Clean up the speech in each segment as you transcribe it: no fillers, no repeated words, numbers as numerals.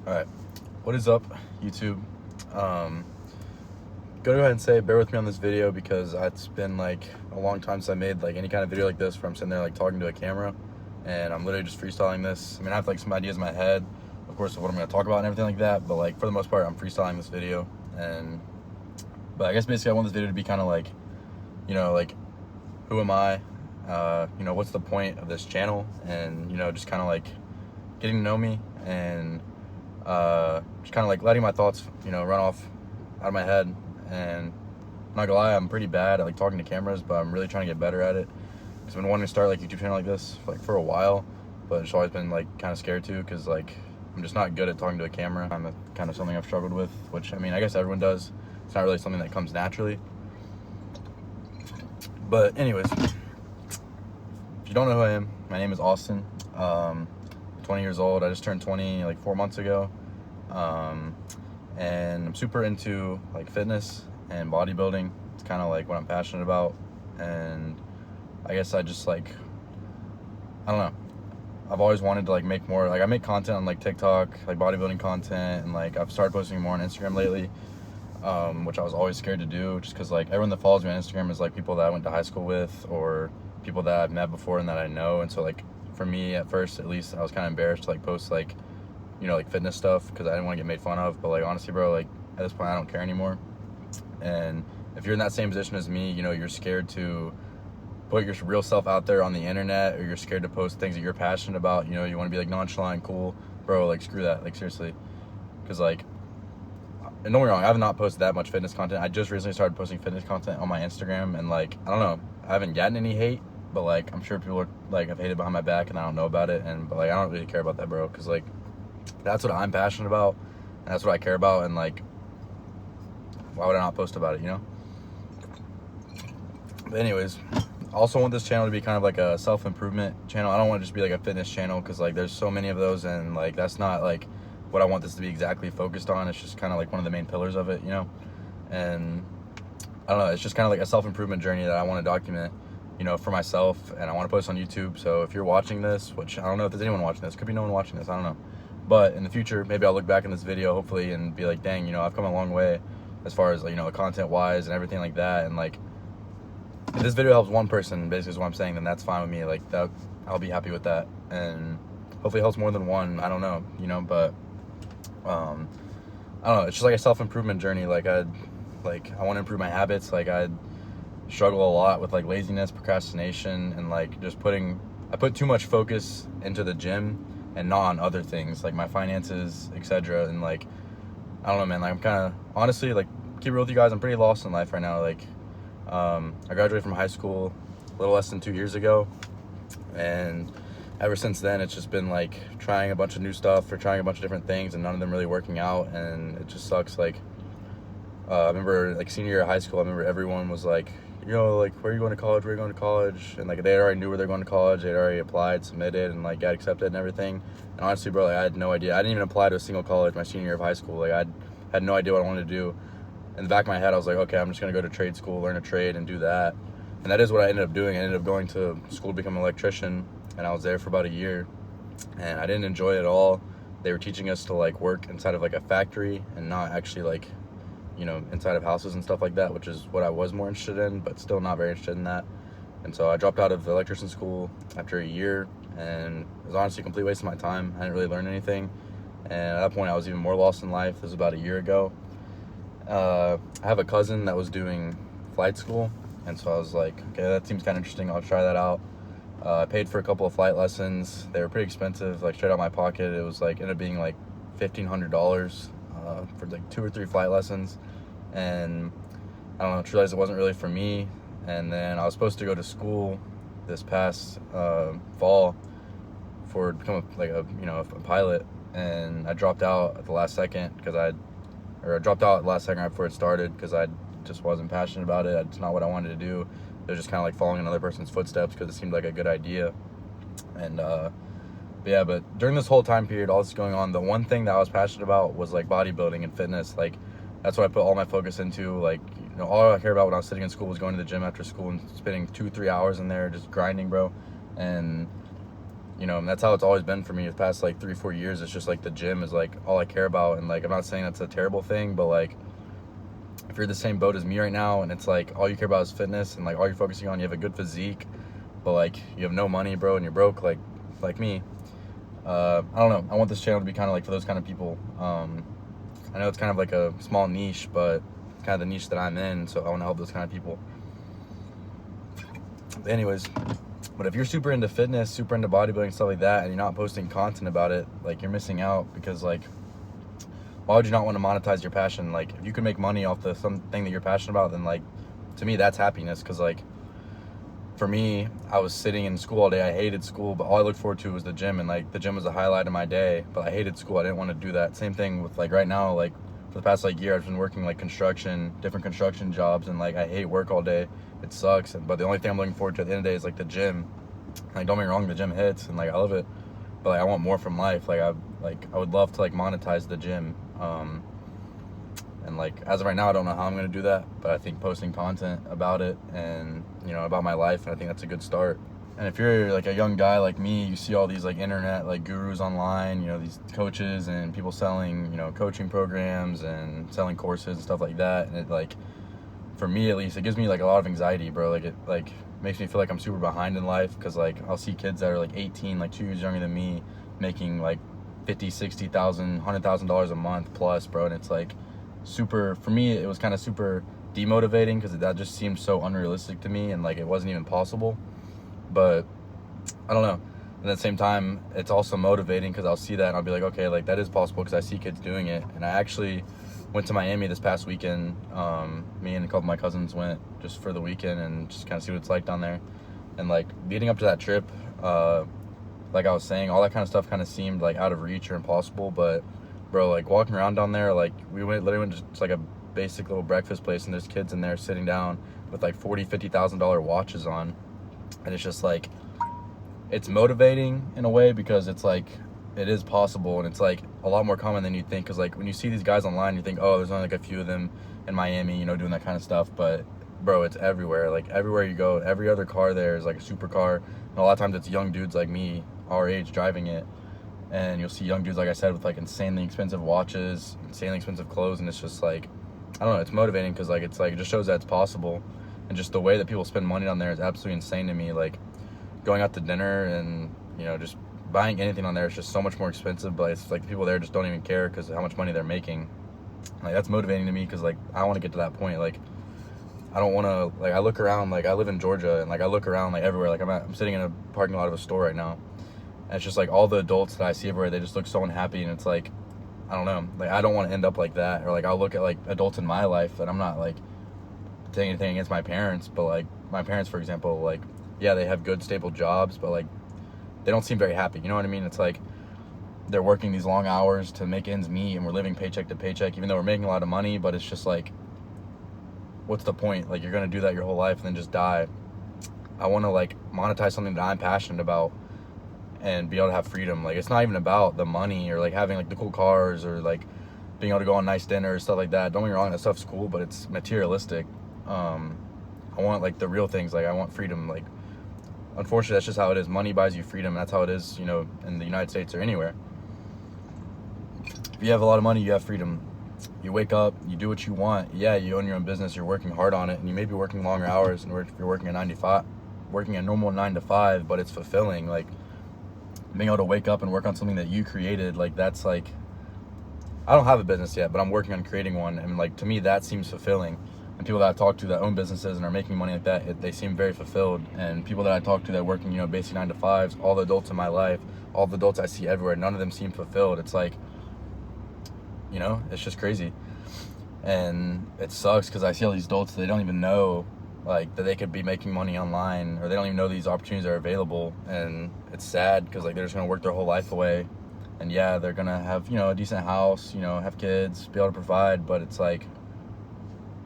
Alright, what is up, YouTube? Go ahead and say bear with me on this video because it's been like a long time since I made like any kind of video like this where I'm sitting there like talking to a camera and I'm literally just freestyling this. I mean, I have like some ideas in my head, of course, of what I'm going to talk about and everything like that, but like for the most part I'm freestyling this video. But I guess basically I want this video to be kind of like, like who am I, what's the point of this channel, and just kind of like getting to know me and just kind of like letting my thoughts run off out of my head. And I'm not gonna lie, I'm pretty bad at like talking to cameras, but I'm really trying to get better at it because I've been wanting to start like a YouTube channel like this for a while, but it's always been like kind of scared to because like I'm just not good at talking to a camera. I'm kind of something I've struggled with, which I mean I guess everyone does. It's not really something that comes naturally. But anyways, if you don't know who I am, my name is Austin. 20 years old. I just turned 20 like 4 months ago. And I'm super into like fitness and bodybuilding. It's kind of like what I'm passionate about. And I guess I just like, I don't know, I've always wanted to like make more, like I make content on like TikTok, like bodybuilding content, and like I've started posting more on Instagram lately, which I was always scared to do just because like everyone that follows me on Instagram is like people that I went to high school with or people that I've met before and that I know. And so like for me at first, at least, I was kind of embarrassed to like post like like fitness stuff because I didn't want to get made fun of. But like honestly, bro, like at this point I don't care anymore. And if you're in that same position as me, you're scared to put your real self out there on the internet, or you're scared to post things that you're passionate about, you want to be like nonchalant and cool, bro, like screw that, like seriously. Because like, and don't get me wrong, I have not posted that much fitness content. I just recently started posting fitness content on my Instagram, and like I don't know, I haven't gotten any hate, but like I'm sure people are like have hated behind my back and I don't know about it. But like I don't really care about that, bro, because like that's what I'm passionate about and that's what I care about. And like, why would I not post about it, But anyways, I also want this channel to be kind of like a self-improvement channel. I don't want it to just be like a fitness channel because like there's so many of those, and like that's not like what I want this to be exactly focused on. It's just kind of like one of the main pillars of it, And I don't know, it's just kind of like a self-improvement journey that I want to document, for myself, and I want to post on YouTube. So if you're watching this, which I don't know if there's anyone watching this, could be no one watching this, I don't know, but in the future maybe I'll look back in this video hopefully and be like, dang, I've come a long way as far as like, content wise and everything like that. And like if this video helps one person, basically is what I'm saying, then that's fine with me. Like that, I'll be happy with that. And hopefully it helps more than one, I don't know, but I don't know, it's just like a self-improvement journey. Like I want to improve my habits. Like I struggle a lot with like laziness, procrastination, and like just I put too much focus into the gym and not on other things like my finances, etc. And like I don't know, man, like I'm kind of honestly, like, keep it real with you guys, I'm pretty lost in life right now. Like I graduated from high school a little less than 2 years ago, and ever since then it's just been like trying a bunch of new stuff or trying a bunch of different things and none of them really working out, and it just sucks. Like I remember like senior year of high school, I remember everyone was like, like, where are you going to college, where are you going to college? And like they already knew where they're going to college, they'd already applied, submitted, and like got accepted and everything. And honestly, bro, like I had no idea. I didn't even apply to a single college my senior year of high school. Like I had no idea what I wanted to do. In the back of my head I was like, okay, I'm just going to go to trade school, learn a trade, and do that. And that is what I ended up doing. I ended up going to school to become an electrician, and I was there for about a year, and I didn't enjoy it at all. They were teaching us to like work inside of like a factory and not actually like inside of houses and stuff like that, which is what I was more interested in, but still not very interested in that. And so I dropped out of electrician school after a year, and it was honestly a complete waste of my time. I didn't really learn anything, and at that point I was even more lost in life. This was about a year ago. I have a cousin that was doing flight school, and so I was like, okay, that seems kind of interesting, I'll try that out. I paid for a couple of flight lessons. They were pretty expensive, like straight out of my pocket. It was like ended up being like $1,500 for like 2 or 3 flight lessons. And I don't know, I realized it wasn't really for me. And then I was supposed to go to school this past fall to become a pilot, and I dropped out at the last second I dropped out at the last second right before it started because I just wasn't passionate about it. It's not what I wanted to do. It was just kind of like following another person's footsteps because it seemed like a good idea. And but during this whole time period, all this going on, the one thing that I was passionate about was like bodybuilding and fitness. Like that's what I put all my focus into. Like all I cared about when I was sitting in school was going to the gym after school and spending 2-3 hours in there just grinding, bro. And you know, and that's how it's always been for me the past like 3-4 years. It's just like the gym is like all I care about. And like, I'm not saying that's a terrible thing, but like, if you're the same boat as me right now and it's like all you care about is fitness and like all you're focusing on, you have a good physique, but like you have no money, bro, and you're broke like me. I don't know. I want this channel to be kind of like for those kind of people. I know it's kind of like a small niche, but it's kind of the niche that I'm in, so I want to help those kind of people. But anyways, but if you're super into fitness, super into bodybuilding, stuff like that, and you're not posting content about it, like you're missing out, because like, why would you not want to monetize your passion? Like, if you can make money off the something that you're passionate about, then like, to me, that's happiness. Because like, for me, I was sitting in school all day. I hated school, but all I looked forward to was the gym, and like the gym was the highlight of my day. But I hated school. I didn't want to do that. Same thing with like right now, like for the past like year, I've been working like different construction jobs, and like I hate work all day. It sucks. But the only thing I'm looking forward to at the end of the day is like the gym. Like, don't get me wrong, the gym hits, and like I love it, but like I want more from life. Like I would love to like monetize the gym. And like as of right now, I don't know how I'm gonna do that, but I think posting content about it and, you know, about my life, and I think that's a good start. And if you're like a young guy like me, you see all these like internet like gurus online, you know, these coaches and people selling, you know, coaching programs and selling courses and stuff like that, and it like, for me at least, it gives me like a lot of anxiety, bro. Like it like makes me feel like I'm super behind in life, because like I'll see kids that are like 18, like 2 years younger than me, making like 50, 60,000, $100,000 a month plus, bro. And it's like super, for me, it was kind of super demotivating, because that just seemed so unrealistic to me, and like it wasn't even possible. But I don't know. And at the same time, it's also motivating, because I'll see that and I'll be like, okay, like that is possible, because I see kids doing it. And I actually went to Miami this past weekend. Me and a couple of my cousins went just for the weekend and just kind of see what it's like down there. And like leading up to that trip, like I was saying, all that kind of stuff kind of seemed like out of reach or impossible. But bro, like walking around down there, like we literally went just like a basic little breakfast place, and there's kids in there sitting down with like $40,000-$50,000 watches on. And it's just like, it's motivating in a way, because it's like, it is possible, and it's like a lot more common than you think. Because like when you see these guys online, you think, oh, there's only like a few of them in Miami, you know, doing that kind of stuff. But bro, it's everywhere. Like everywhere you go, every other car there is like a supercar, and a lot of times it's young dudes like me, our age, driving it. And you'll see young dudes, like I said, with like insanely expensive watches, insanely expensive clothes, and it's just like, I don't know, it's motivating, because like it's like, it just shows that it's possible. And just the way that people spend money on there is absolutely insane to me. Like going out to dinner and, you know, just buying anything on there is just so much more expensive, but it's like the people there just don't even care because of how much money they're making. Like that's motivating to me, because like I want to get to that point. Like I don't want to, like I look around, like I live in Georgia, and like I look around like everywhere. Like I'm sitting in a parking lot of a store right now, and it's just like all the adults that I see everywhere, they just look so unhappy, and it's like, I don't know, like I don't want to end up like that. Or like I'll look at like adults in my life, and I'm not like saying anything against my parents, but like my parents, for example, like yeah, they have good stable jobs, but like they don't seem very happy, you know what I mean? It's like they're working these long hours to make ends meet, and we're living paycheck to paycheck, even though we're making a lot of money. But it's just like, what's the point? Like you're gonna do that your whole life and then just die. I want to like monetize something that I'm passionate about and be able to have freedom. Like it's not even about the money or like having like the cool cars or like being able to go on nice dinners, stuff like that. Don't get me wrong, that stuff's cool, but it's materialistic. I want like the real things. Like I want freedom. Like unfortunately, that's just how it is. Money buys you freedom. That's how it is, you know, in the United States or anywhere. If you have a lot of money, you have freedom. You wake up, you do what you want. Yeah, you own your own business, you're working hard on it, and you may be working longer hours, and if you're working a normal 9 to 5, but it's fulfilling. Like being able to wake up and work on something that you created, like that's like, I don't have a business yet, but I'm working on creating one, and like to me that seems fulfilling. And people that I talk to that own businesses and are making money like that, they seem very fulfilled. And people that I talk to that are working, you know, basic 9 to 5s, all the adults in my life, all the adults I see everywhere, none of them seem fulfilled. It's like, you know, it's just crazy. And it sucks, because I see all these adults, they don't even know like that they could be making money online, or they don't even know these opportunities are available. And it's sad, because like they're just gonna work their whole life away, and yeah, they're gonna have, you know, a decent house, you know, have kids, be able to provide, but it's like,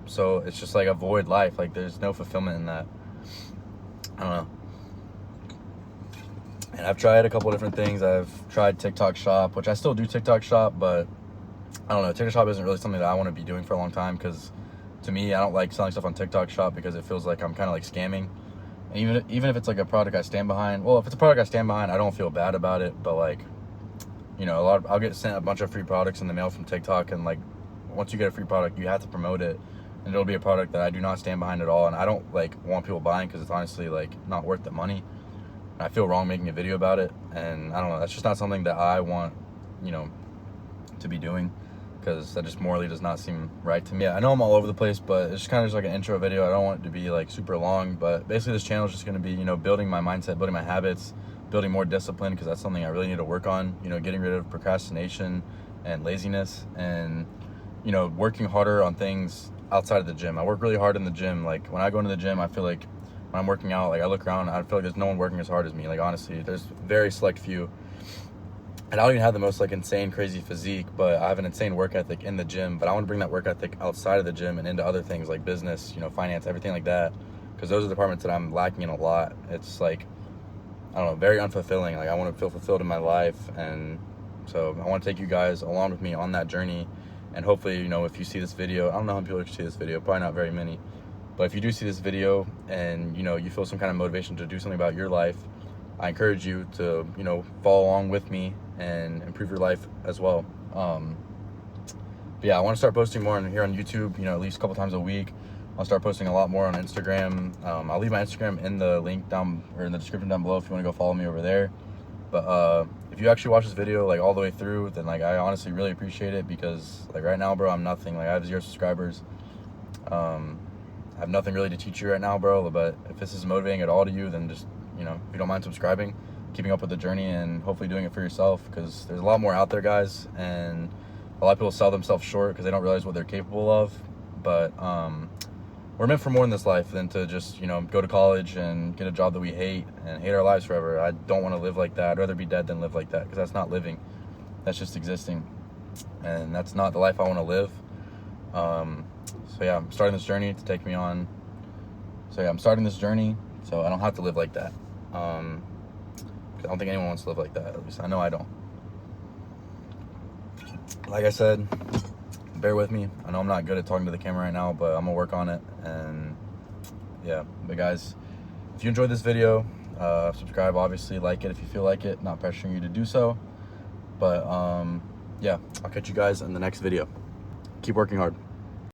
so it's just like a void life. Like there's no fulfillment in that. I don't know. And I've tried a couple different things. I've tried TikTok Shop, which I still do TikTok Shop, but I don't know, TikTok Shop isn't really something that I want to be doing for a long time, because to me, I don't like selling stuff on TikTok Shop, because it feels like I'm kind of like scamming. And even if it's like a product I stand behind, well, if it's a product I stand behind, I don't feel bad about it. But like, you know, I'll get sent a bunch of free products in the mail from TikTok, and like, once you get a free product, you have to promote it, and it'll be a product that I do not stand behind at all, and I don't like want people buying because it's honestly like not worth the money. And I feel wrong making a video about it, and I don't know. That's just not something that I want, you know, to be doing, because that just morally does not seem right to me. Yeah, I know I'm all over the place, but it's just kind of just like an intro video. I don't want it to be like super long, but basically this channel is just going to be, you know, building my mindset, building my habits, building more discipline, because that's something I really need to work on, you know, getting rid of procrastination and laziness, and, you know, working harder on things outside of the gym. I work really hard in the gym. Like when I go into the gym, I feel like when I'm working out, like I look around, I feel like there's no one working as hard as me. Like honestly, there's very select few. And I don't even have the most like insane, crazy physique, but I have an insane work ethic in the gym. But I want to bring that work ethic outside of the gym and into other things like business, you know, finance, everything like that. Because those are the departments that I'm lacking in a lot. It's like, I don't know, very unfulfilling. Like I want to feel fulfilled in my life. And so I want to take you guys along with me on that journey. And hopefully, you know, if you see this video, I don't know how many people see this video, probably not very many. But if you do see this video and, you know, you feel some kind of motivation to do something about your life, I encourage you to, you know, follow along with me and improve your life as well. But yeah, I want to start posting more here on YouTube, you know, at least a couple times a week. I'll start posting a lot more on Instagram. I'll leave my Instagram in the link down, or in the description down below if you want to go follow me over there. But if you actually watch this video like all the way through, then like I honestly really appreciate it, because like right now, bro, I'm nothing. Like I have 0 subscribers. I have nothing really to teach you right now, bro. But if this is motivating at all to you, then just, you know, if you don't mind subscribing, keeping up with the journey, and hopefully doing it for yourself, because there's a lot more out there, guys, and a lot of people sell themselves short because they don't realize what they're capable of. But we're meant for more in this life than to just, you know, go to college and get a job that we hate and hate our lives forever. I don't want to live like that. I'd rather be dead than live like that, because that's not living. That's just existing, and that's not the life I want to live. So yeah, I'm starting this journey to take me on. So yeah, I'm starting this journey so I don't have to live like that. I don't think anyone wants to live like that. At least I know I don't. Like I said, bear with me. I know I'm not good at talking to the camera right now, but I'm gonna work on it. And yeah, but guys, if you enjoyed this video, subscribe, obviously, like it if you feel like it, not pressuring you to do so. But yeah, I'll catch you guys in the next video. Keep working hard.